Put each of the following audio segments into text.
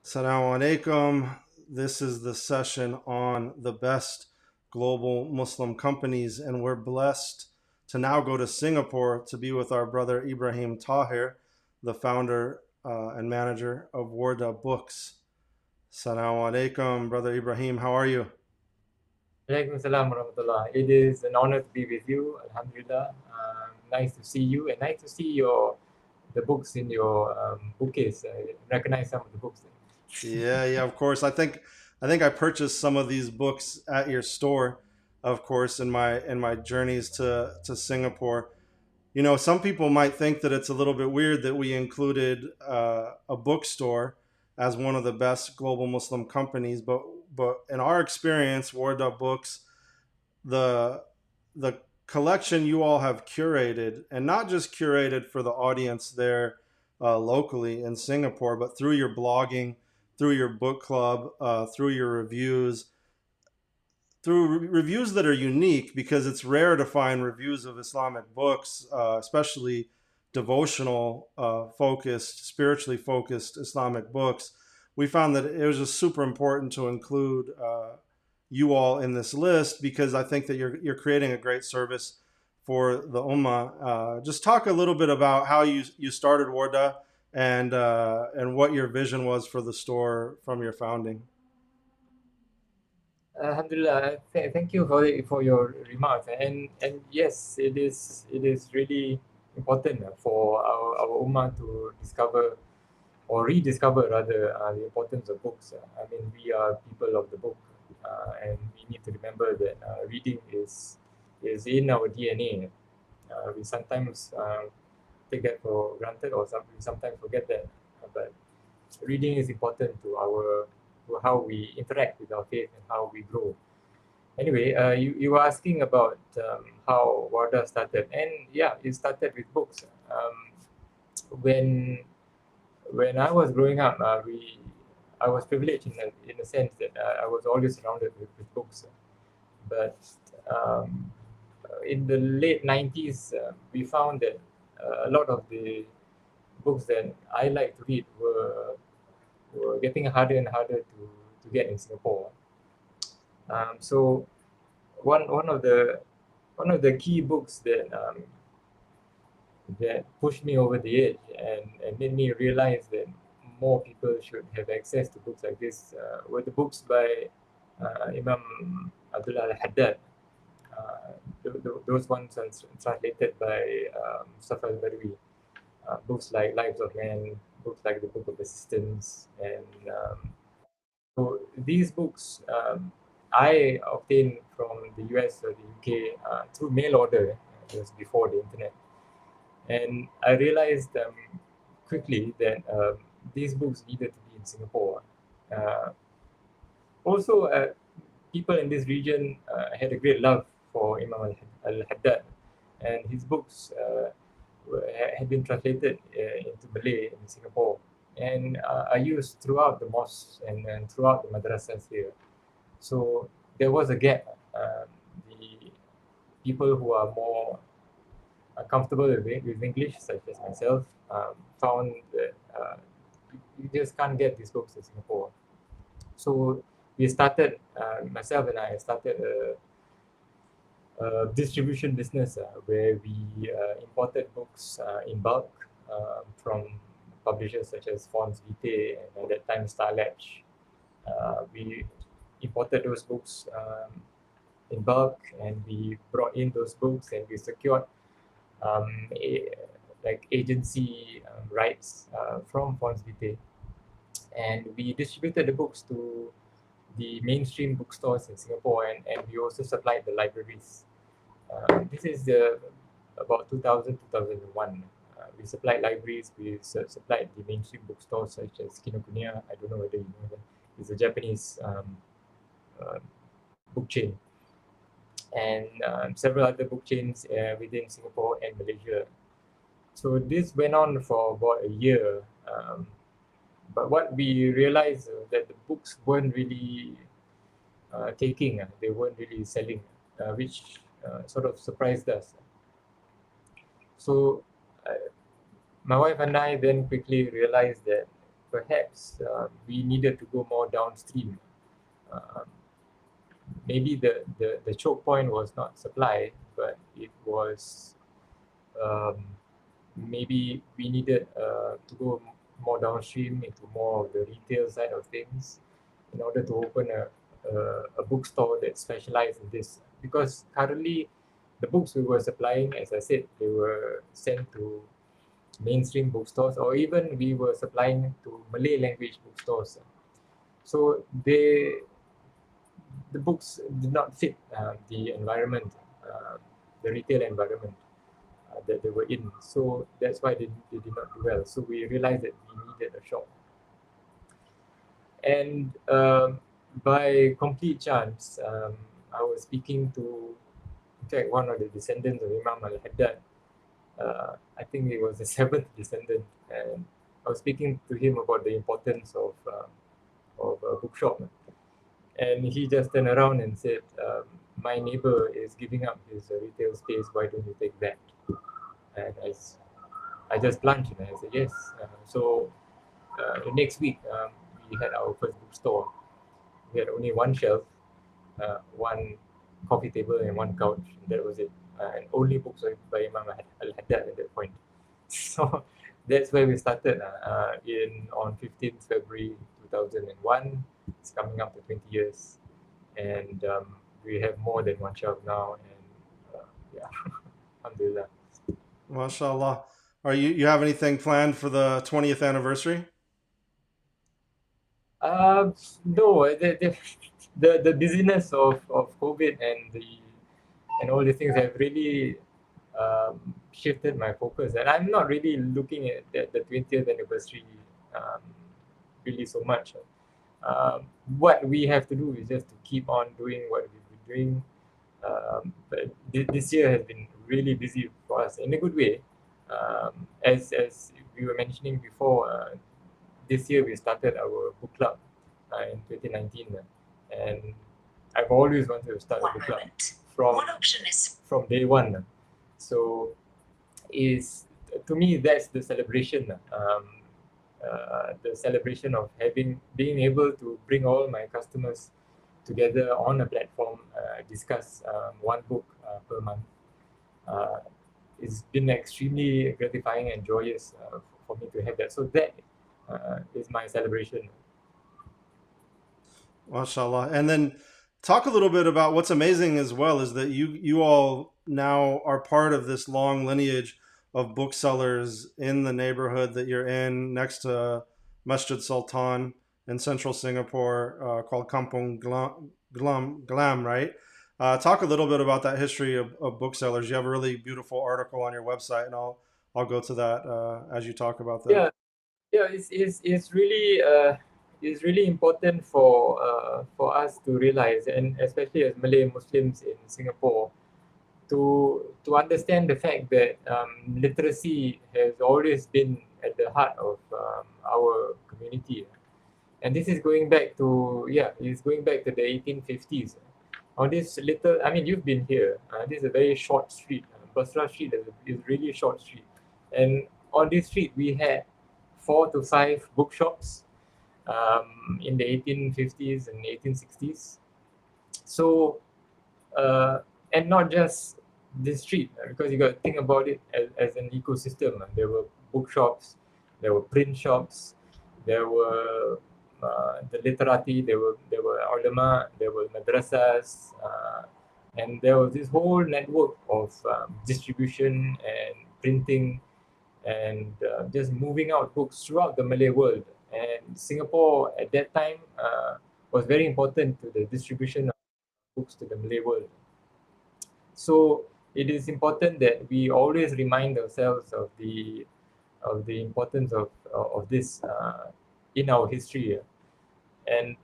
Assalamu alaikum. This is the session on the best global Muslim companies, and we're blessed to now go to Singapore to be with our brother Ibrahim Tahir, the founder and manager of Wardah Books. Assalamu alaikum, brother Ibrahim. How are you? Alaikum salam warahmatullah. It is an honor to be with you. Alhamdulillah. Nice to see you and nice to see the books in your bookcase. I recognize some of the books. Yeah, of course. I think I purchased some of these books at your store, of course, in my journeys to Singapore. You know, some people might think that it's a little bit weird that we included a bookstore as one of the best global Muslim companies, but in our experience, Wardah Books, the the collection you all have curated, and not just curated for the audience there locally in Singapore, but through your blogging, through your book club, through your reviews, through reviews that are unique, because it's rare to find reviews of Islamic books, especially devotional focused, spiritually focused Islamic books. We found that it was just super important to include you all in this list, because I think that you're creating a great service for the Ummah. Just talk a little bit about how you started Wardah, and what your vision was for the store from your founding. Alhamdulillah. Thank you for your remarks. And yes, it is really important for our ummah to discover or rediscover rather the importance of books. I mean, we are people of the book, and we need to remember that reading is in our DNA. We sometimes take that for granted, or we sometimes forget that. But reading is important to how we interact with our faith and how we grow. Anyway, you were asking about how Wardah started, and yeah, it started with books. When when I was growing up, I was privileged in a sense that I was always surrounded with books. But um, in the late 90s, we found that a lot of the books that I like to read were getting harder and harder to get in Singapore. So one of the key books that pushed me over the edge and made me realize that more people should have access to books like this were the books by Imam Abdullah al-Haddad. Those ones are translated by Mustafa al-Badawi. Books like Lives of Men, books like the Book of Assistance, and so these books I obtained from the US or the UK through mail order. It was before the internet, and I realized quickly that these books needed to be in Singapore. Uh, Also, people in this region had a great love for Imam al-Haddad, and his books had been translated into Malay in Singapore, and are used throughout the mosques and throughout the madrasas here. So there was a gap. The people who are more comfortable with English, such as myself, found that you just can't get these books in Singapore. So we started, myself and I started a distribution business where we imported books in bulk from publishers such as Fons Vitae and at that time Starlatch. We imported those books in bulk, and we brought in those books, and we secured um, a, like agency rights from Fons Vitae, and we distributed the books to the mainstream bookstores in Singapore, and we also supplied the libraries. This is about 2000, 2001. We supplied libraries, we supplied the mainstream bookstores such as Kinokuniya. I don't know whether you know that. It's a Japanese uh, book chain, and several other book chains within Singapore and Malaysia. So this went on for about a year. But what we realized that the books weren't really taking, they weren't really selling, which sort of surprised us. So uh, my wife and I then quickly realized that perhaps we needed to go more downstream. Um, Maybe the choke point was not supply, but it was um, maybe we needed to go more downstream into more of the retail side of things in order to open a bookstore that specialized in this. Because currently, the books we were supplying, as I said, they were sent to mainstream bookstores, or even we were supplying to Malay language bookstores. So the books did not fit the environment, the retail environment that they were in. So that's why they did not do well. So we realized that we needed a shop. And by complete chance, I was speaking to, in fact, one of the descendants of Imam al-Haddad. I think he was the seventh descendant. And I was speaking to him about the importance of a bookshop. And he just turned around and said, my neighbor is giving up his retail space. Why don't you take that? And I just plunged and I said, yes. So the next week, we had our first bookstore. We had only one shelf, one coffee table, and one couch. And that was it. And only books by Imam al-Haddad at that point. So that's where we started on 15th February 2001. It's coming up to 20 years. And we have more than one shelf now. And yeah, alhamdulillah. MashaAllah. Are you have anything planned for the 20th anniversary? No, the busyness of COVID and all these things have really shifted my focus, and I'm not really looking at the 20th anniversary um, really so much. What we have to do is just to keep on doing what we've been doing. But this year has been really busy for us in a good way. As we were mentioning before, this year we started our book club in 2019, and I've always wanted to start a book club from day one. So is to me that's the celebration. The celebration of being able to bring all my customers together on a platform, discuss one book per month. Uh, it's been extremely gratifying and joyous for me to have that. So that is my celebration. MashaAllah. And then talk a little bit about what's amazing as well is that you all now are part of this long lineage of booksellers in the neighborhood that you're in next to Masjid Sultan in central Singapore, called Kampung Glam, right? Talk a little bit about that history of booksellers. You have a really beautiful article on your website, and I'll go to that as you talk about that. Yeah, yeah, it's really important for us to realize, and especially as Malay Muslims in Singapore, to understand the fact that literacy has always been at the heart of our community. And this is going back to, it's going back to the 1850s. On this little, I mean, you've been here. This is a very short street. Basra Street is really short street. And on this street, we had 4 to 5 bookshops in the 1850s and 1860s. So, and not just this street, because you got to think about it as an ecosystem. There were bookshops, there were print shops, there were the literati, there were ulama, there were madrasas, and there was this whole network of distribution and printing and just moving out books throughout the Malay world. And Singapore at that time was very important to the distribution of books to the Malay world. So it is important that we always remind ourselves of the importance of this in our history, and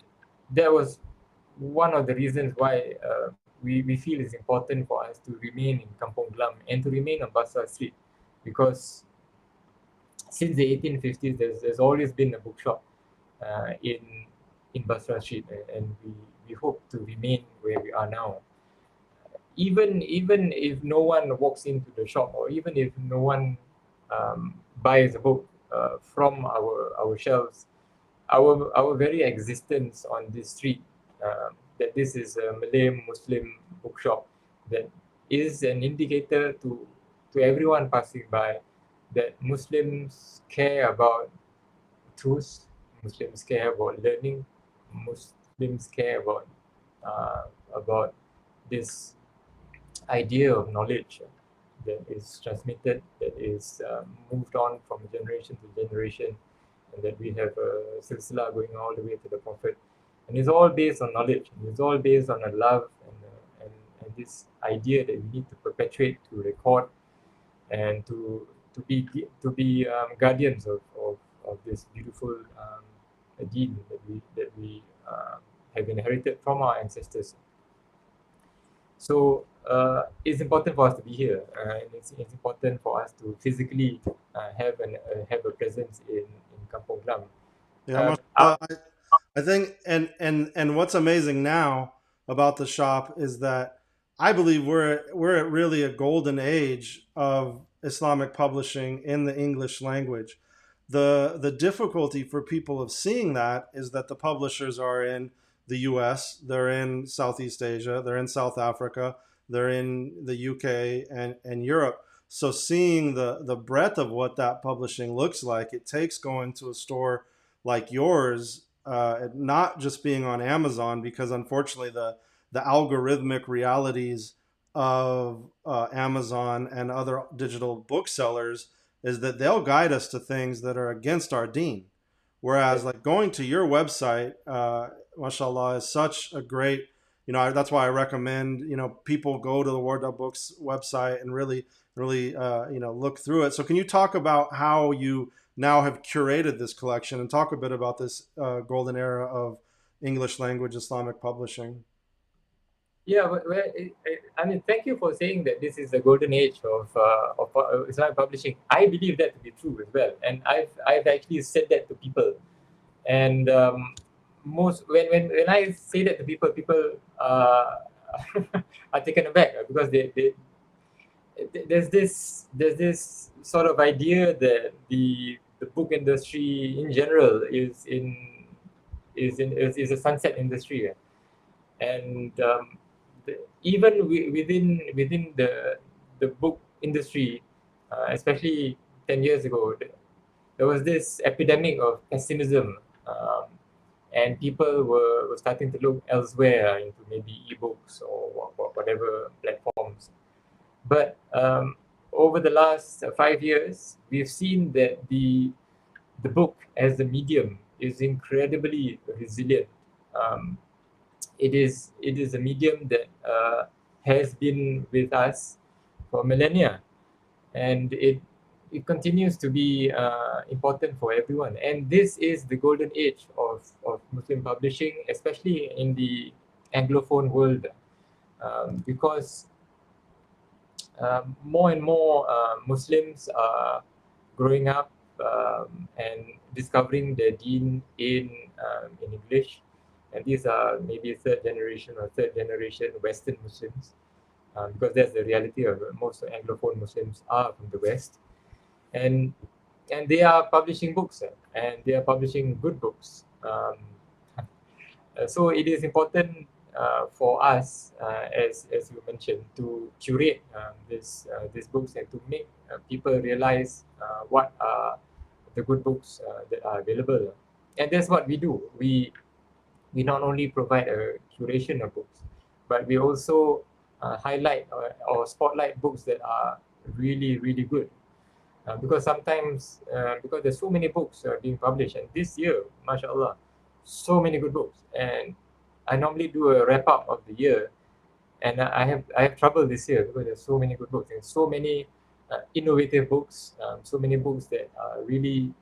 that was one of the reasons why we feel it's important for us to remain in Kampong Glam and to remain on Basra Street, because since the 1850s, there's always been a bookshop in Basra Street, and we hope to remain where we are now. Even if no one walks into the shop, or even if no one buys a book from our shelves, our very existence on this street, that this is a Malay Muslim bookshop, that is an indicator to everyone passing by that Muslims care about truth, Muslims care about learning, Muslims care about this idea of knowledge that is transmitted, that is moved on from generation to generation, and that we have a silsila going all the way to the Prophet. And it's all based on knowledge, and it's all based on a love and this idea that we need to perpetuate, to record, and to be guardians of this beautiful deen that we have inherited from our ancestors. So it's important for us to be here, and it's important for us to physically have a presence in Kampong Glam. Yeah, Out, mashallah. I think, and what's amazing now about the shop is that I believe we're at really a golden age of Islamic publishing in the English language. The difficulty for people of seeing that is that the publishers are in the US, they're in Southeast Asia, they're in South Africa, they're in the UK and Europe. So seeing the breadth of what that publishing looks like, it takes going to a store like yours, not just being on Amazon, because unfortunately the algorithmic realities of Amazon and other digital booksellers is that they'll guide us to things that are against our deen. Whereas, like going to your website, mashallah, is such a great, that's why I recommend, people go to the Wardah Books website and really, look through it. So, can you talk about how you now have curated this collection and talk a bit about this golden era of English language Islamic publishing? yeah, I mean, thank you for saying that this is the golden age of Islamic publishing. I believe that to be true as well, and I've actually said that to people. And most when I say that to people, people are taken aback because there's this sort of idea that the book industry in general is a sunset industry, and even within the book industry, especially 10 years ago, there was this epidemic of pessimism, and people were starting to look elsewhere into maybe ebooks or whatever platforms. But over the last 5 years, we've seen that the book as a medium is incredibly resilient. Um, it is a medium that has been with us for millennia, and it continues to be important for everyone. And this is the golden age of Muslim publishing, especially in the Anglophone world, because more and more Muslims are growing up and discovering their deen in English, and these are maybe third generation Western Muslims, because that's the reality of most Anglophone Muslims are from the West, and they are publishing books, and they are publishing good books. So it is important for us, as you mentioned, to curate these books and to make people realize what are the good books that are available, and that's what we do. We not only provide a curation of books, but we also highlight or spotlight books that are really good. Because sometimes, because there's so many books being published, and this year, mashallah, so many good books. And I normally do a wrap up of the year, and I have trouble this year because there's so many good books and so many innovative books, so many books that really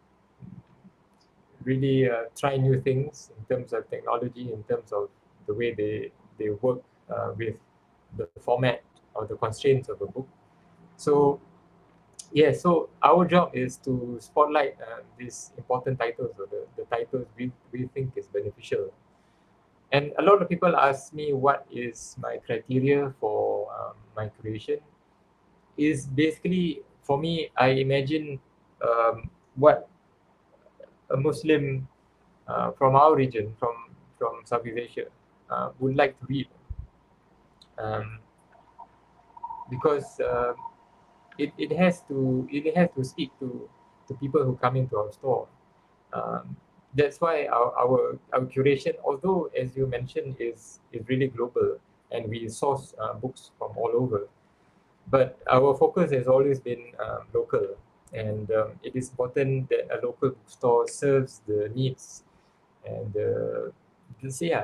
try new things in terms of technology, in terms of the way they work with the format or the constraints of a book. So yeah, so our job is to spotlight these important titles, or the titles we think is beneficial. And a lot of people ask me what is my criteria for my creation. Is basically, for me, I imagine what a Muslim from our region, from Southeast Asia, would like to read, um, because it has to speak to people who come into our store. Um, that's why our curation, although as you mentioned, is really global, and we source books from all over, but our focus has always been local, and it is important that a local bookstore serves the needs and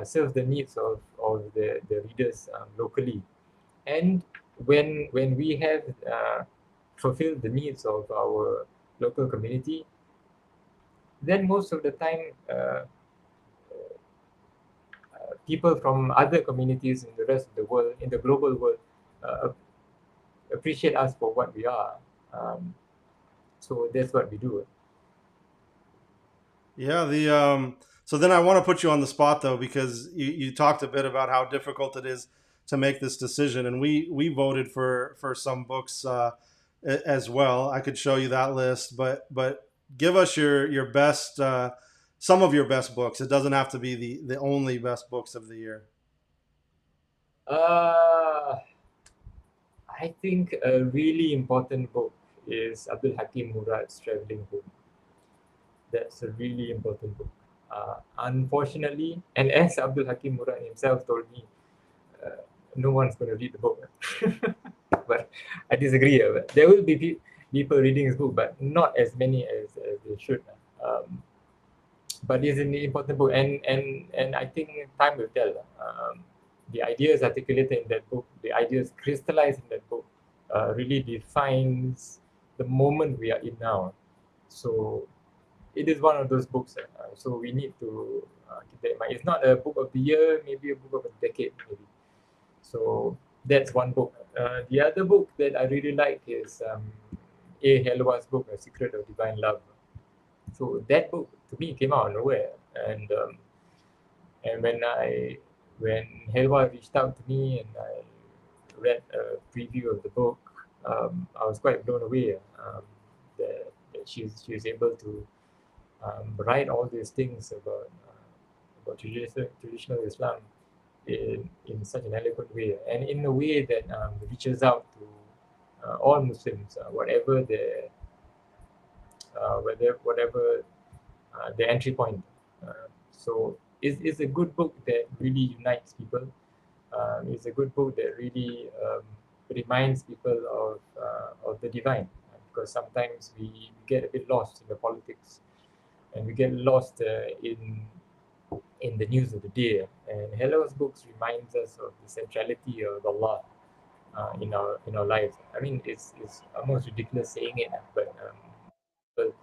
serves the needs of the readers locally. And when we have fulfilled the needs of our local community, then most of the time people from other communities in the rest of the world, in the global world, uh, appreciate us for what we are. Um, so that's what we do. Yeah, so then I want to put you on the spot though, because you talked a bit about how difficult it is to make this decision, and we voted for some books as well. I could show you that list, but give us your best some of your best books. It doesn't have to be the only best books of the year. Uh, I think a really important book is Abdul Hakim Murad's Traveling Home. That's a really important book. Unfortunately, and as Abdul Hakim Murad himself told me, uh, no one's going to read the book. But I disagree. But there will be people reading his book, but not as many as they should. But it's an important book, and I think time will tell. The ideas articulated in that book, the ideas crystallized in that book, really defines the moment we are in now. So it is one of those books. So we need to keep that in mind. It's not a book of the year, maybe a book of a decade, maybe. So that's one book. The other book that I really like is A. Helwa's book, A Secret of Divine Love. So that book to me came out of nowhere, and when Helwa reached out to me and I read a preview of the book, I was quite blown away that she's able to write all these things about traditional Islam in such an eloquent way, and in a way that reaches out to all Muslims, whatever the entry point. So it's a good book that really unites people. It's a good book that really reminds people of the divine, because sometimes we get a bit lost in the politics, and we get lost in the news of the day. And Hello's books reminds us of the centrality of Allah in our lives. I mean, it's almost ridiculous saying it, but people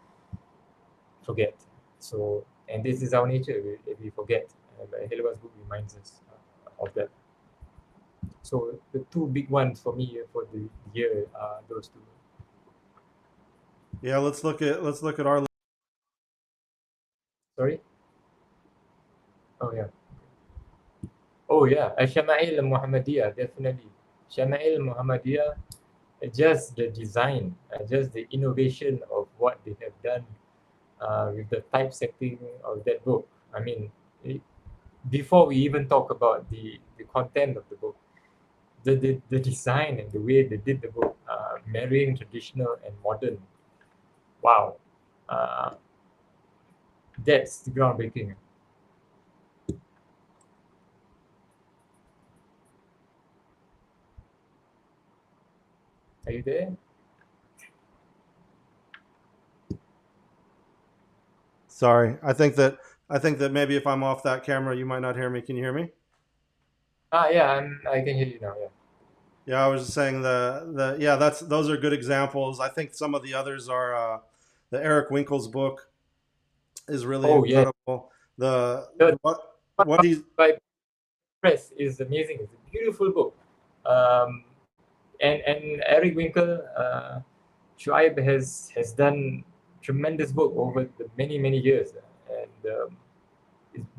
forget. So, and this is our nature. We forget. But Hello's book reminds us of that. So the two big ones for me for the year are those two. Yeah, let's look at our. Sorry. Oh yeah. Oh yeah. Shama'il Muhammadiyah, definitely. Shama'il Muhammadiyah, just the design, just the innovation of what they have done with the typesetting of that book. I mean, it, before we even talk about the content of the book, the design and the way they did the book, marrying traditional and modern. Wow, uh, that's groundbreaking. Are you there? Sorry, I think that maybe if I'm off that camera, you might not hear me. Can you hear me? Yeah, I can hear you now. Yeah. Yeah, I was just saying the yeah, that's those are good examples. I think some of the others are the Eric Winkle's book is really Oh yeah. incredible. The The what he's by Press is amazing. It's a beautiful book. Um, and Eric Winkle, Shuaib has done tremendous work over the many years, and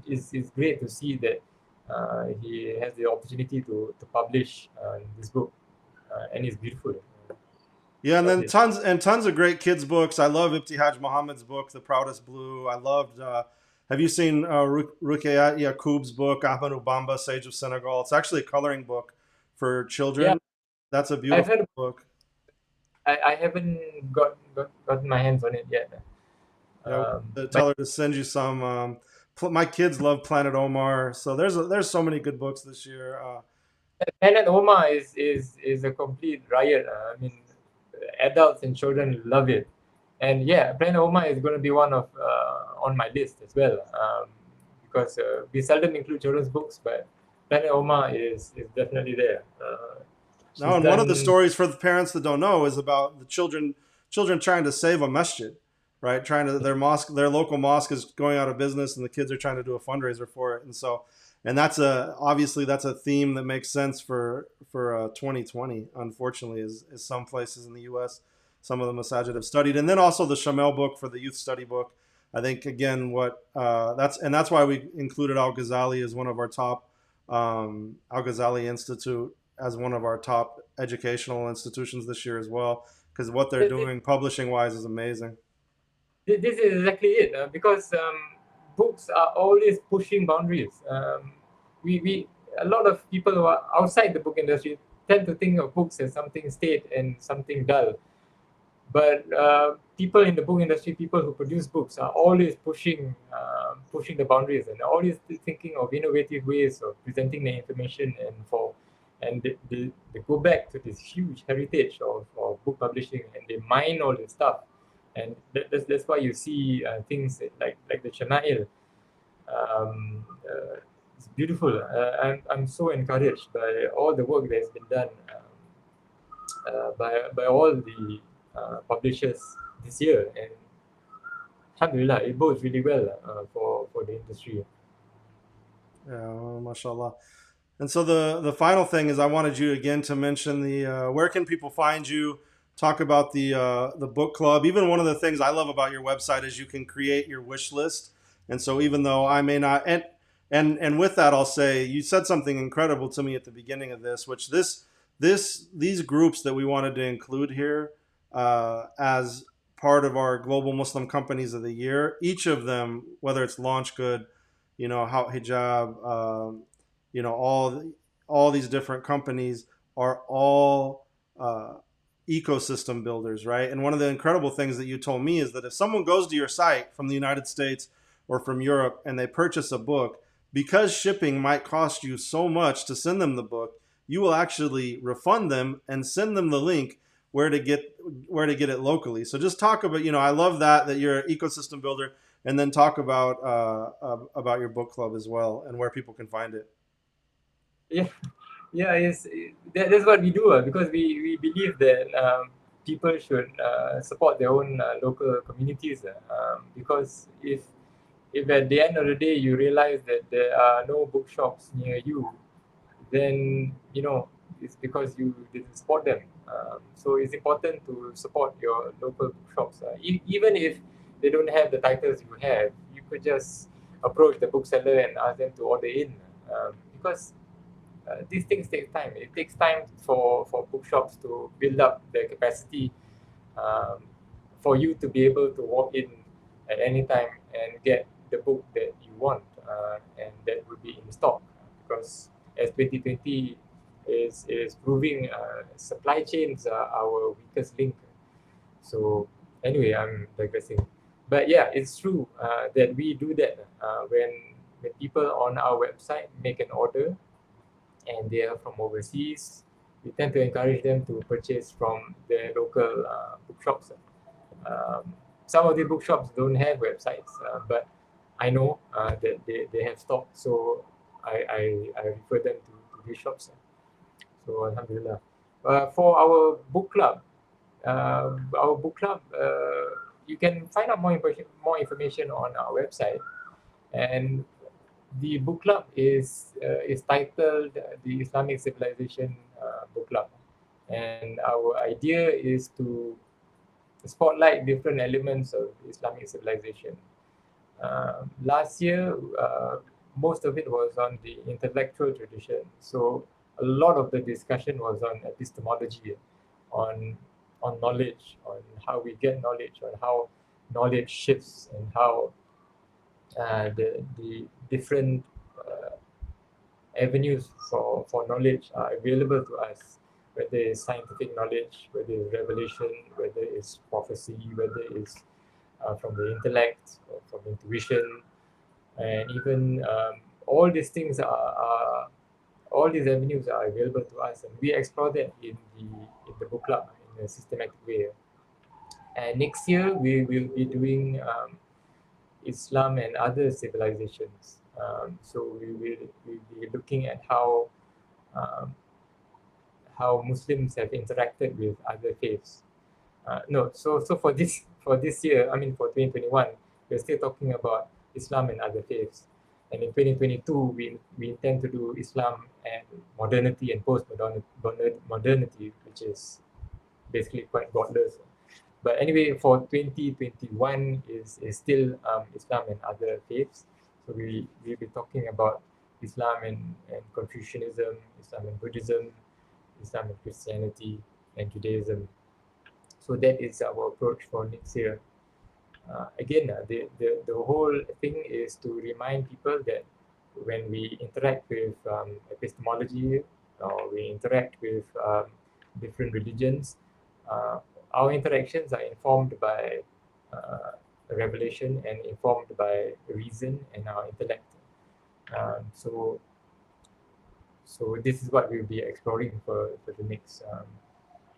it's great to see that he has the opportunity to publish this book, and it's beautiful. yeah, and Love then it. tons of great kids books. I love Ibtihaj Muhammad's book, The Proudest Blue. I loved Have you seen Ruqayyat Yaqub's book, Ahmed Ubamba, Sage of Senegal? It's actually a coloring book for Yeah, children. That's a I've beautiful heard. book. I haven't gotten my hands on it yet. Yeah, But tell her to send you some. My kids love Planet Omar, so there's so many good books this year. Planet Oma is a complete riot. I mean, adults and children love it, and yeah, Planet Oma is going to be one of on my list as well. Because we seldom include children's books, but Planet Oma is definitely there. Now, She's and one of the done. stories for the parents that don't know is about the children trying to save a masjid, right? Trying to their local mosque is going out of business, and the kids are trying to do a fundraiser for it, and so, and that's obviously that's a theme that makes sense for 2020. Unfortunately, is some places in the U.S. some of the masajid have studied, and then also the Shamel book for the youth study book. I think again what that's why we included Al Ghazali as one of our top Al Ghazali Institute as one of our top educational institutions this year as well, because what they're doing publishing wise is amazing. This is exactly it, because books are always pushing boundaries. We a lot of people who are outside the book industry tend to think of books as something staid and something dull, but people in the book industry, people who produce books, are always pushing the boundaries and always thinking of innovative ways of presenting the information, and they go back to this huge heritage of book publishing, and they mine all this stuff, and that's why you see things like the Shamail. It's beautiful. I'm so encouraged by all the work that has been done, by all the publishers this year, and alhamdulillah, it bodes really well for the industry. Yeah, well, mashallah. And so the final thing is I wanted you again to mention the where can people find you? Talk about the book club. Even one of the things I love about your website is you can create your wish list. And so even though I may not and with that I'll say you said something incredible to me at the beginning of this, which these groups that we wanted to include here as part of our global Muslim companies of the year. Each of them, whether it's Launch Good, How Hijab, all these different companies are all ecosystem builders, right? And one of the incredible things that you told me is that if someone goes to your site from the United States or from Europe and they purchase a book, because shipping might cost you so much to send them the book, you will actually refund them and send them the link where to get it locally. So just talk about, I love that you're an ecosystem builder, and then talk about your book club as well and where people can find it. Yeah, yeah, that's what we do, because we believe that people should support their own local communities, because if at the end of the day you realize that there are no bookshops near you, then it's because you didn't support them. So it's important to support your local bookshops. Even if they don't have the titles you have, you could just approach the bookseller and ask them to order in, because these things take time. It takes time for bookshops to build up their capacity, um, for you to be able to walk in at any time and get the book that you want, and that will be in stock. Because as 2020 is proving, supply chains are our weakest link. So anyway, I'm digressing. But yeah, it's true that we do that when people on our website make an order and they are from overseas. We tend to encourage them to purchase from their local bookshops. Um, some of the bookshops don't have websites, but I know that they have stock, so I refer them to these shops. So Alhamdulillah. For our book club, you can find out more information on our website, and the book club is titled the Islamic Civilization Book Club, and our idea is to spotlight different elements of Islamic civilization. Last year, most of it was on the intellectual tradition, so a lot of the discussion was on epistemology, on knowledge, on how we get knowledge, on how knowledge shifts, and how the different avenues for knowledge are available to us, whether it's scientific knowledge, whether it's revelation, whether it's prophecy, whether it's from the intellect or from intuition, and even all these things are all these avenues are available to us, and we explore that in the book club in a systematic way. And next year we will be doing Islam and other civilizations. So we be looking at um, how Muslims have interacted with other faiths. No, so for this year, I mean for 2021, we're still talking about Islam and other faiths. And in 2022, we intend to do Islam and modernity and post-modernity, which is basically quite godless. But anyway, for 2021 is still Islam and other faiths. So we'll be talking about Islam and Confucianism, Islam and Buddhism, Islam and Christianity, and Judaism. So that is our approach for next year. Again, the whole thing is to remind people that when we interact with epistemology or we interact with different religions, uh, our interactions are informed by uh, revelation and informed by reason and our intellect. So so this is what we'll be exploring for the next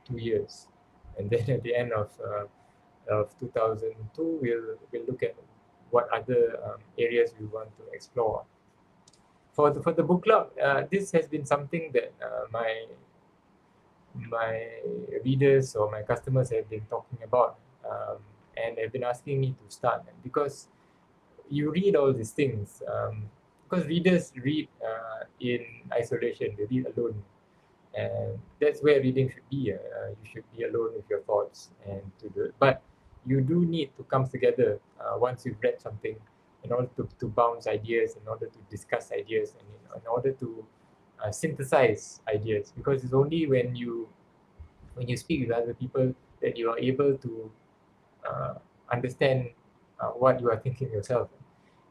2 years. And then at the end of 2002, we'll look at what other areas we want to explore. For the book club, this has been something that my readers or my customers have been talking about, and have been asking me to start, because you read all these things, because readers read in isolation, they read alone, and that's where reading should be. You should be alone with your thoughts and to do it. But you do need to come together once you've read something in order to bounce ideas, in order to discuss ideas, and in order to synthesize ideas. Because it's only when you speak with other people that you are able to uh, understand what you are thinking yourself,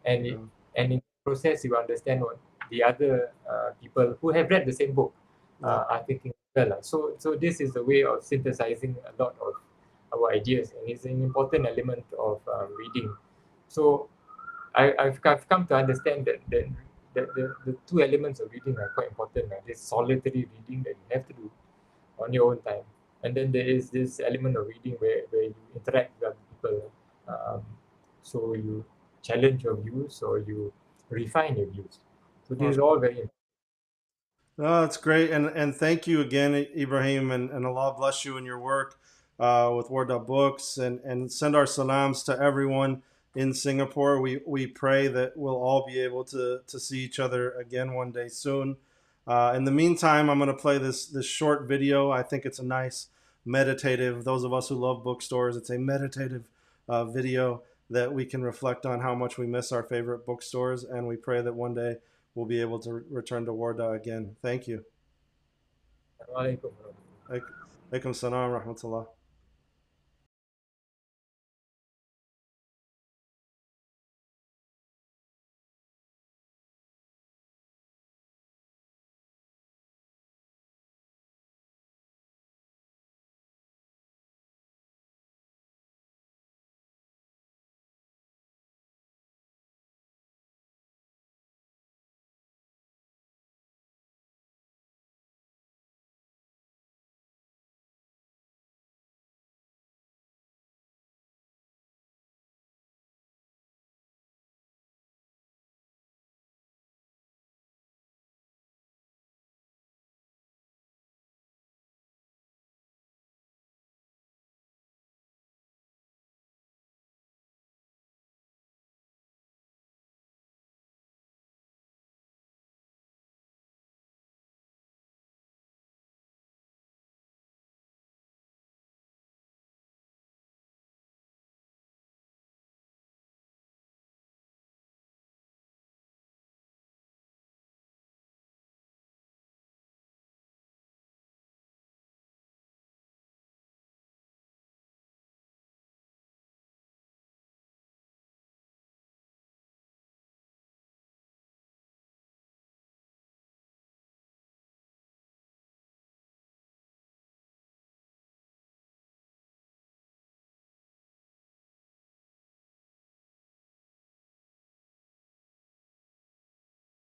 and Yeah. and in the process you understand what the other people who have read the same book Yep. are thinking as well. So this is a way of synthesizing a lot of our ideas, and it's an important element of reading. So I've come to understand that the two elements of reading are quite important. This solitary reading that you have to do on your own time, and then there is this element of reading where you interact with other people. Um, so you challenge your views or you refine your views. So this is all very important. No, that's great, and thank you again, Ibrahim, and Allah bless you in your work with Wardah Books, and send our salams to everyone in Singapore. We pray that we'll all be able to see each other again one day soon. In the meantime, I'm going to play this short video. I think it's a nice meditative. Those of us who love bookstores, it's a meditative video that we can reflect on how much we miss our favorite bookstores, and we pray that one day we'll be able to return to Wardah again. Thank you. Assalamualaikum warahmatullahi wabarakatuh. Alaikum salam rahmatullah.